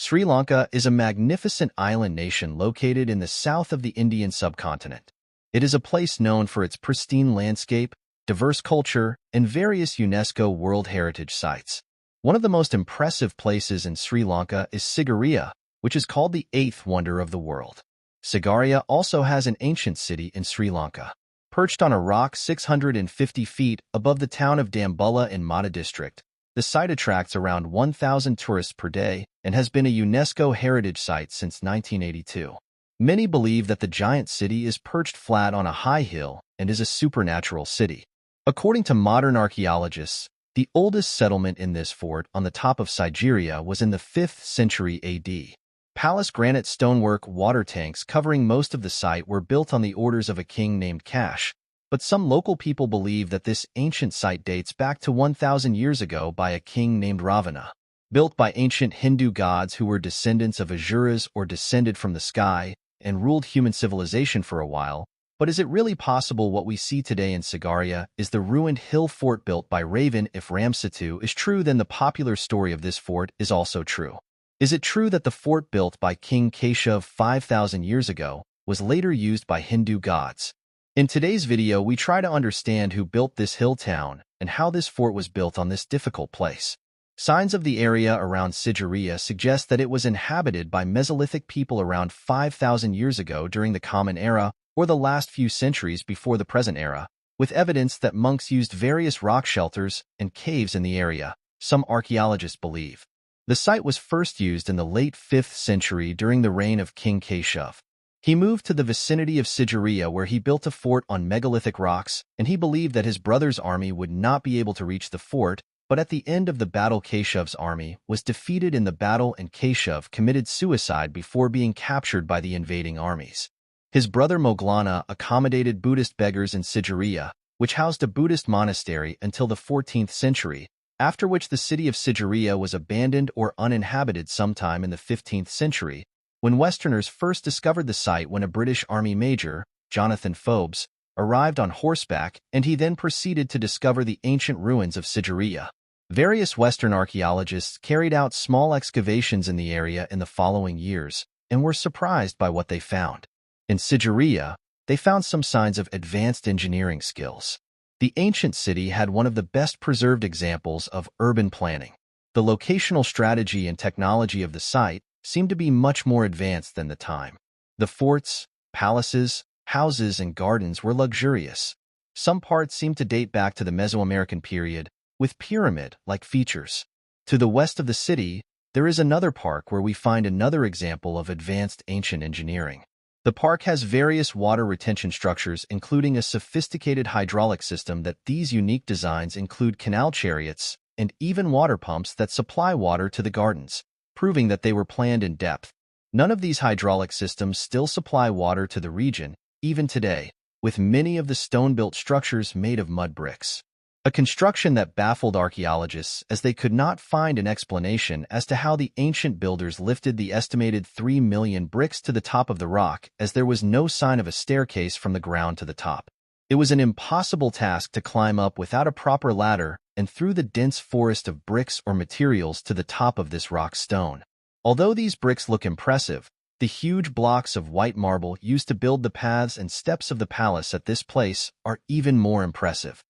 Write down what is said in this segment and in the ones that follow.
Sri Lanka is a magnificent island nation located in the south of the Indian subcontinent. It is a place known for its pristine landscape, diverse culture, and various UNESCO World Heritage Sites. One of the most impressive places in Sri Lanka is Sigiriya, which is called the eighth wonder of the world. Sigiriya also has an ancient city in Sri Lanka. Perched on a rock 650 feet above the town of Dambulla in Mata district, the site attracts around 1,000 tourists per day and has been a UNESCO Heritage Site since 1982. Many believe that the giant city is perched flat on a high hill and is a supernatural city. According to modern archaeologists, the oldest settlement in this fort on the top of Sigiriya was in the 5th century AD. Palace granite stonework water tanks covering most of the site were built on the orders of a king named Kash, but some local people believe that this ancient site dates back to 1,000 years ago by a king named Ravana. Built by ancient Hindu gods who were descendants of Asuras or descended from the sky and ruled human civilization for a while, but is it really possible what we see today in Sigiriya is the ruined hill fort built by Ravan? If Ramsetu is true, then the popular story of this fort is also true. Is it true that the fort built by King Keshav 5,000 years ago was later used by Hindu gods? In today's video, we try to understand who built this hill town and how this fort was built on this difficult place. Signs of the area around Sigiriya suggest that it was inhabited by Mesolithic people around 5,000 years ago during the Common Era or the last few centuries before the present era, with evidence that monks used various rock shelters and caves in the area, some archaeologists believe. The site was first used in the late 5th century during the reign of King Keshav. He moved to the vicinity of Sigiriya where he built a fort on megalithic rocks, and he believed that his brother's army would not be able to reach the fort, but at the end of the battle Keshav's army was defeated in the battle and Keshav committed suicide before being captured by the invading armies. His brother Moglana accommodated Buddhist beggars in Sigiriya, which housed a Buddhist monastery until the 14th century, after which the city of Sigiriya was abandoned or uninhabited sometime in the 15th century, when Westerners first discovered the site when a British Army major, Jonathan Forbes, arrived on horseback, and he then proceeded to discover the ancient ruins of Sigiriya. Various Western archaeologists carried out small excavations in the area in the following years and were surprised by what they found. In Sigiriya, they found some signs of advanced engineering skills. The ancient city had one of the best preserved examples of urban planning. The locational strategy and technology of the site seemed to be much more advanced than the time. The forts, palaces, houses, and gardens were luxurious. Some parts seemed to date back to the Mesoamerican period, with pyramid-like features. To the west of the city, there is another park where we find another example of advanced ancient engineering. The park has various water retention structures, including a sophisticated hydraulic system. These unique designs include canal chariots and even water pumps that supply water to the gardens, proving that they were planned in depth. None of these hydraulic systems still supply water to the region, even today, with many of the stone-built structures made of mud bricks. A construction that baffled archaeologists as they could not find an explanation as to how the ancient builders lifted the estimated 3 million bricks to the top of the rock, as there was no sign of a staircase from the ground to the top. It was an impossible task to climb up without a proper ladder and through the dense forest of bricks or materials to the top of this rock stone. Although these bricks look impressive, the huge blocks of white marble used to build the paths and steps of the palace at this place are even more impressive.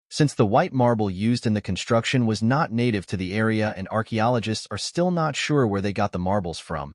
Since the white marble used in the construction was not native to the area and archaeologists are still not sure where they got the marbles from,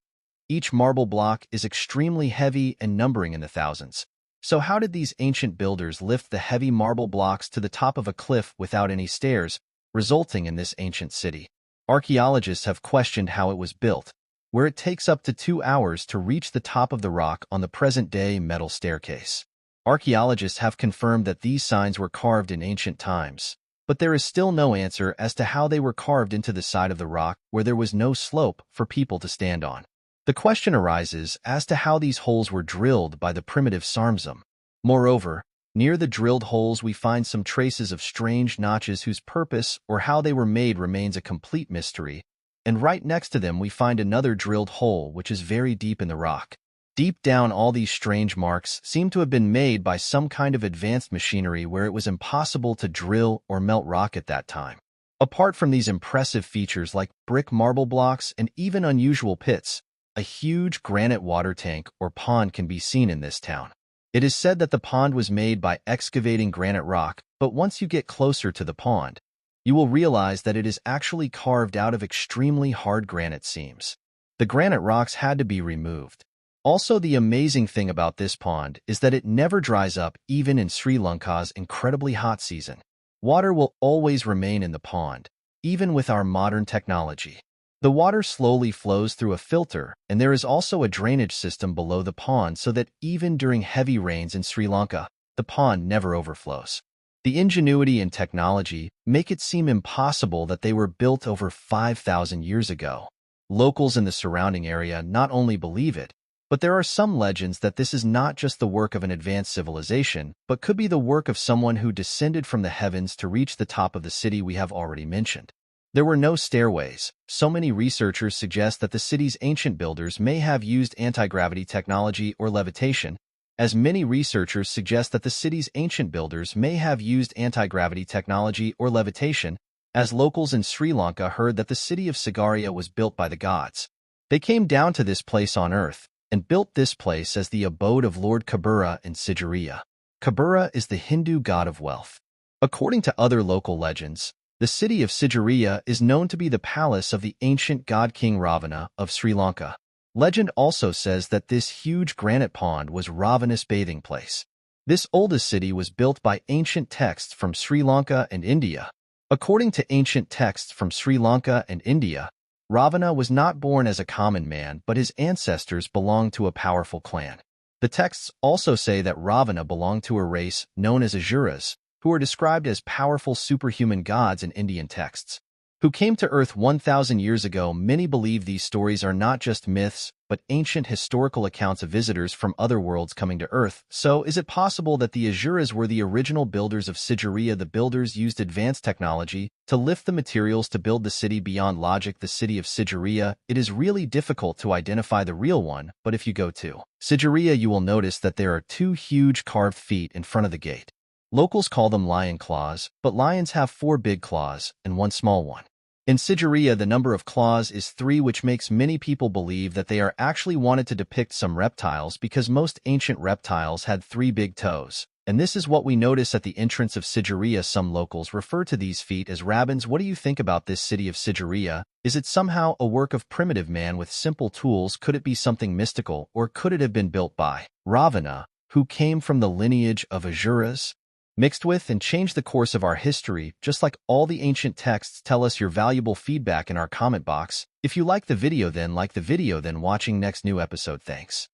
each marble block is extremely heavy and numbering in the thousands. So how did these ancient builders lift the heavy marble blocks to the top of a cliff without any stairs, resulting in this ancient city? Archaeologists have questioned how it was built, where it takes up to 2 hours to reach the top of the rock on the present-day metal staircase. Archaeologists have confirmed that these signs were carved in ancient times, but there is still no answer as to how they were carved into the side of the rock where there was no slope for people to stand on. The question arises as to how these holes were drilled by the primitive Sarmsum. Moreover, near the drilled holes we find some traces of strange notches whose purpose or how they were made remains a complete mystery, and right next to them we find another drilled hole which is very deep in the rock. Deep down, all these strange marks seem to have been made by some kind of advanced machinery where it was impossible to drill or melt rock at that time. Apart from these impressive features like brick marble blocks and even unusual pits, a huge granite water tank or pond can be seen in this town. It is said that the pond was made by excavating granite rock, but once you get closer to the pond, you will realize that it is actually carved out of extremely hard granite seams. The granite rocks had to be removed. Also, the amazing thing about this pond is that it never dries up even in Sri Lanka's incredibly hot season. Water will always remain in the pond, even with our modern technology. The water slowly flows through a filter, and there is also a drainage system below the pond so that even during heavy rains in Sri Lanka, the pond never overflows. The ingenuity and technology make it seem impossible that they were built over 5,000 years ago. Locals in the surrounding area not only believe it, but there are some legends that this is not just the work of an advanced civilization, but could be the work of someone who descended from the heavens to reach the top of the city we have already mentioned. There were no stairways, so many researchers suggest that the city's ancient builders may have used anti-gravity technology or levitation, as many researchers suggest that the city's ancient builders may have used anti-gravity technology or levitation, as locals in Sri Lanka heard that the city of Sigiriya was built by the gods. They came down to this place on earth and built this place as the abode of Lord Kabura in Sigiriya. Kabura is the Hindu god of wealth. According to other local legends, the city of Sigiriya is known to be the palace of the ancient god King Ravana of Sri Lanka. Legend also says that this huge granite pond was Ravana's bathing place. This oldest city was built by ancient texts from Sri Lanka and India. According to ancient texts from Sri Lanka and India, Ravana was not born as a common man, but his ancestors belonged to a powerful clan. The texts also say that Ravana belonged to a race known as Asuras, who are described as powerful superhuman gods in Indian texts, who came to Earth 1,000 years ago. Many believe these stories are not just myths, but ancient historical accounts of visitors from other worlds coming to Earth. So, is it possible that the Asuras were the original builders of Sigiriya? The builders used advanced technology to lift the materials to build the city beyond logic. The city of Sigiriya, it is really difficult to identify the real one, but if you go to Sigiriya, you will notice that there are two huge carved feet in front of the gate. Locals call them lion claws, but lions have 4 big claws and 1 small one. In Sigiriya, the number of claws is 3, which makes many people believe that they are actually wanted to depict some reptiles because most ancient reptiles had 3 big toes. And this is what we notice at the entrance of Sigiriya. Some locals refer to these feet as rabbins. What do you think about this city of Sigiriya? Is it somehow a work of primitive man with simple tools? Could it be something mystical, or could it have been built by Ravana, who came from the lineage of Asuras? Mixed with and change the course of our history, just like all the ancient texts. Tell us your valuable feedback in our comment box. If you like the video, then like the video, then watching next new episode. Thanks.